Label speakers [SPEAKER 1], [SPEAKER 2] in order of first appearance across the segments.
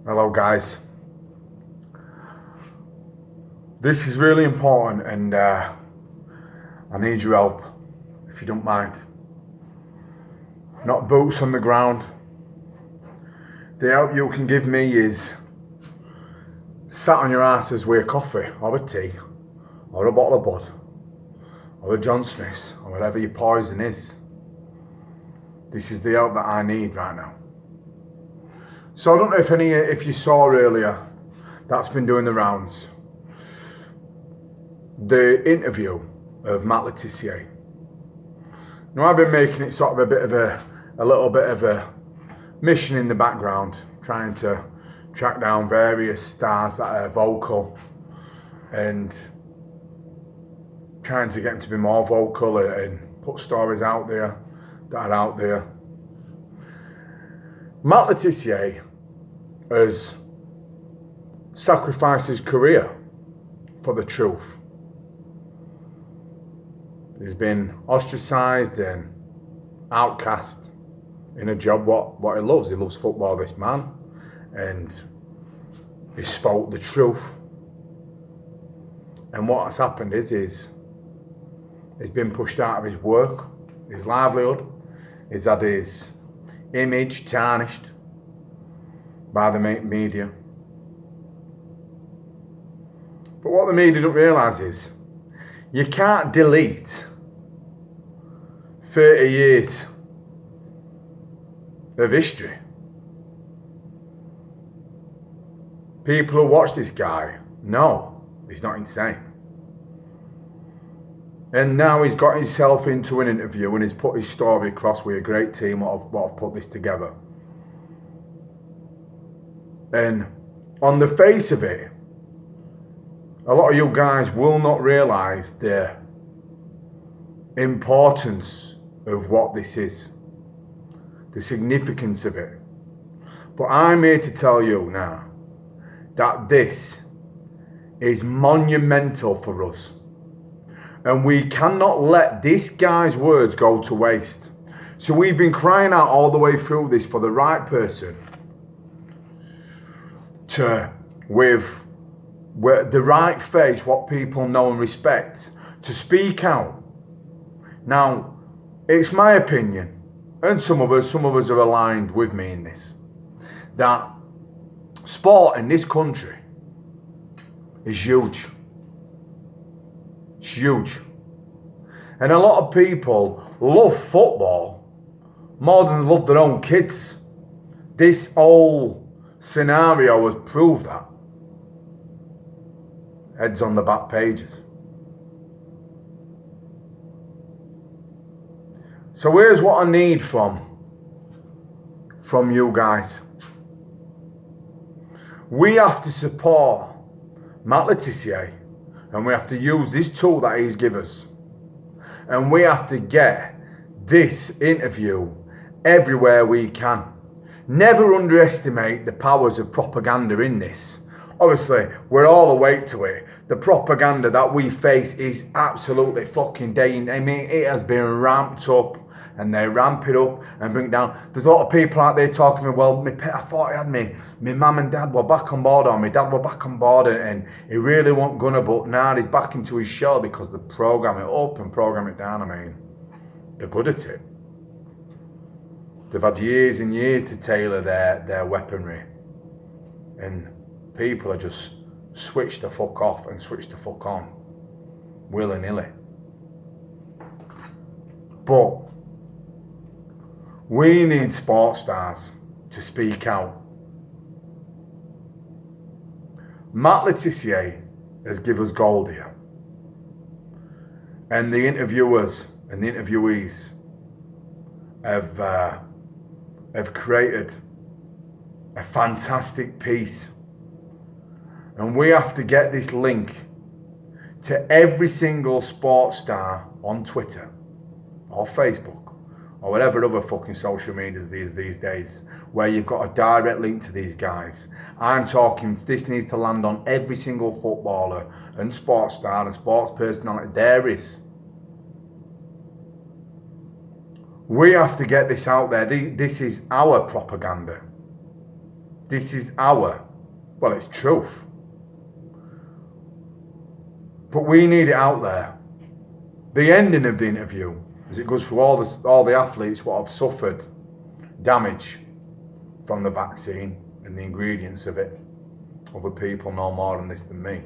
[SPEAKER 1] Hello guys. This is really important and I need your help, if you don't mind. Not boots on the ground. The help you can give me is sat on your asses with a coffee or a tea or a bottle of Bud or a John Smith's or whatever your poison is. This is the help that I need right now. So I don't know if you saw earlier, that's been doing the rounds. The interview of Matt Le Tissier. Now I've been making it sort of a little bit of a mission in the background, trying to track down various stars that are vocal and trying to get them to be more vocal and put stories out there that are out there. Matt Le Tissier has sacrificed his career for the truth. He's been ostracised and outcast in a job what he loves. He loves football, this man, and he spoke the truth. And what has happened is he's been pushed out of his work, his livelihood. He's had his image tarnished by the media. But what the media don't realise is you can't delete 30 years of history. People who watch this guy know he's not insane. And now he's got himself into an interview and he's put his story across with a great team what have put this together. And on the face of it, a lot of you guys will not realise the importance of what this is, the significance of it. But I'm here to tell you now that this is monumental for us. And we cannot let this guy's words go to waste. So we've been crying out all the way through this for the right person with the right face, what people know and respect, to speak out. Now, it's my opinion, and some of us are aligned with me in this, that sport in this country is huge. It's huge. And a lot of people love football more than they love their own kids. This whole scenario has proved that. Heads on the back pages. So here's what I need from you guys. We have to support Matt Le Tissier, and we have to use this tool that he's given us. And we have to get this interview everywhere we can. Never underestimate the powers of propaganda in this. Obviously, we're all awake to it. The propaganda that we face is absolutely fucking dangerous. I mean, it has been ramped up, and they ramp it up and bring it down. There's a lot of people out there talking to me, well, I thought I had my mum and dad were back on board, or my dad were back on board, and he really wasn't gonna, but now he's back into his shell because they program it up and program it down. I mean, they're good at it. They've had years and years to tailor their weaponry, and people are just switch the fuck off and switch the fuck on, willy-nilly. But we need sports stars to speak out. Matt Le Tissier has given us gold here. And the interviewers and the interviewees have created a fantastic piece. And we have to get this link to every single sports star on Twitter or Facebook or whatever other fucking social medias these days, where you've got a direct link to these guys. I'm talking, this needs to land on every single footballer and sports star and sports personality there is. We have to get this out there. This is our propaganda. This is well, it's truth. But we need it out there. The ending of the interview, as it goes through all the athletes what have suffered damage from the vaccine and the ingredients of it. Other people know more than this than me.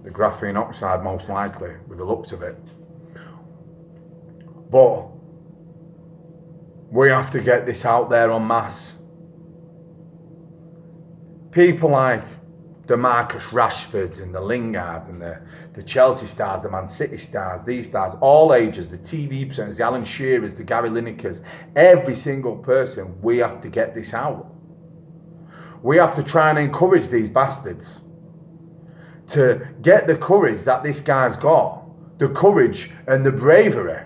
[SPEAKER 1] The graphene oxide most likely, with the looks of it. But we have to get this out there en masse. People like the Marcus Rashfords and the Lingards and the Chelsea stars, the Man City stars, these stars, all ages, the TV presenters, the Alan Shearers, the Gary Linekers, every single person, we have to get this out. We have to try and encourage these bastards to get the courage that this guy's got, the courage and the bravery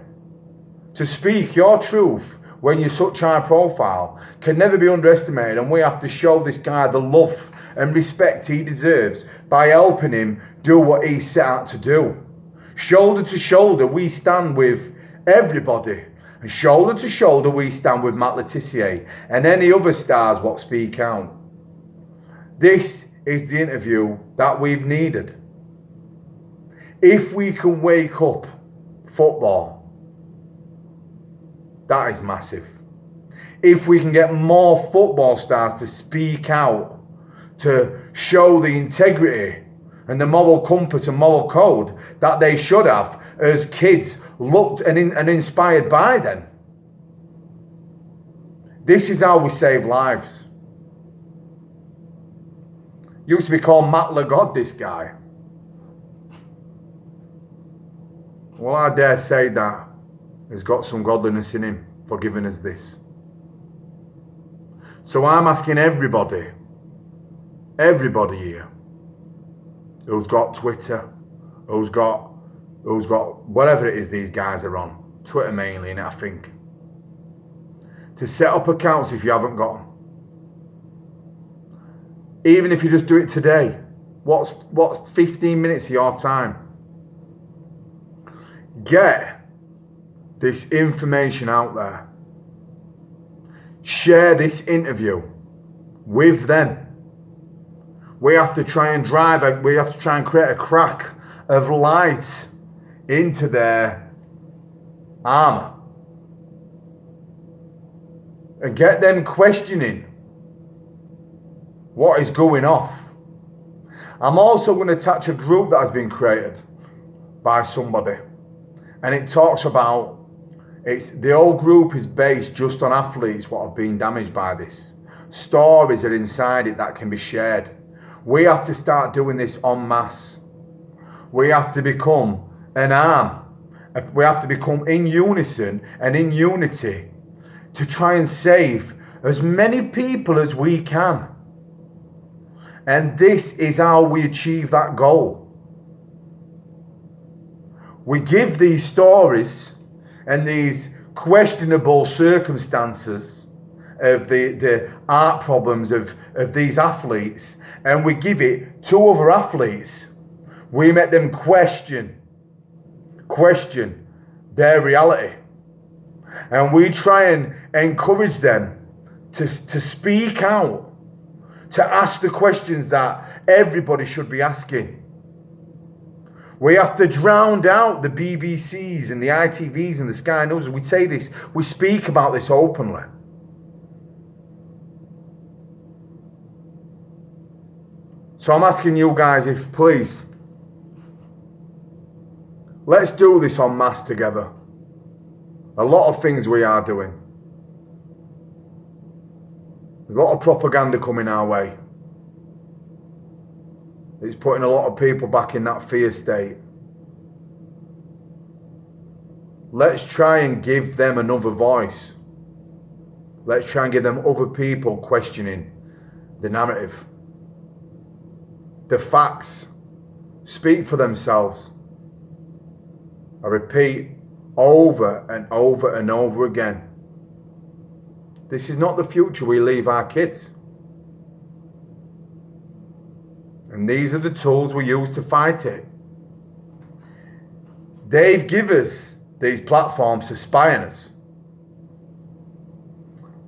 [SPEAKER 1] to speak your truth when you're such high profile can never be underestimated, and we have to show this guy the love and respect he deserves by helping him do what he set out to do. Shoulder to shoulder we stand with everybody, and shoulder to shoulder we stand with Matt Le Tissier and any other stars what speak out. This is the interview that we've needed. If we can wake up football, that is massive. If we can get more football stars to speak out, to show the integrity and the moral compass and moral code that they should have as kids looked and inspired by them. This is how we save lives. Used to be called Matt LeGod, this guy. Well, I dare say that has got some godliness in him for giving us this. So I'm asking everybody here, who's got Twitter, who's got whatever it is these guys are on, Twitter mainly, innit, I think, to set up accounts if you haven't got them. Even if you just do it today, what's 15 minutes of your time? Get this information out there. Share this interview with them. We have to try and create a crack of light into their armour. And get them questioning what is going off. I'm also going to touch a group that has been created by somebody. And it talks about, the whole group is based just on athletes what have been damaged by this. Stories are inside it that can be shared. We have to start doing this en masse. We have to become an arm. We have to become in unison and in unity to try and save as many people as we can. And this is how we achieve that goal. We give these stories and these questionable circumstances of the art problems of these athletes, and we give it to other athletes. We make them question their reality. And we try and encourage them to speak out, to ask the questions that everybody should be asking. We have to drown out the BBCs and the ITVs and the Sky News. We say this, we speak about this openly. So I'm asking you guys, if please, let's do this en masse together. A lot of things we are doing. There's a lot of propaganda coming our way. It's putting a lot of people back in that fear state. Let's try and give them another voice. Let's try and give them other people questioning the narrative. The facts speak for themselves. I repeat over and over and over again. This is not the future we leave our kids. And these are the tools we use to fight it. They've given us these platforms to spy on us.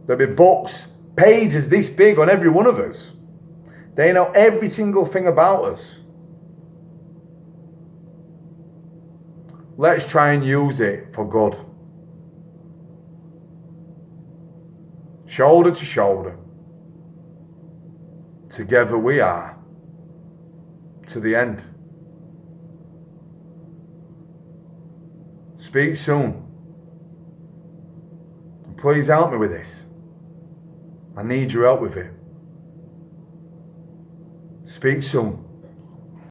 [SPEAKER 1] There'll be books pages this big on every one of us. They know every single thing about us. Let's try and use it for good. Shoulder to shoulder. Together we are. To the end. Speak soon. Please help me with this. I need your help with it. Speak soon.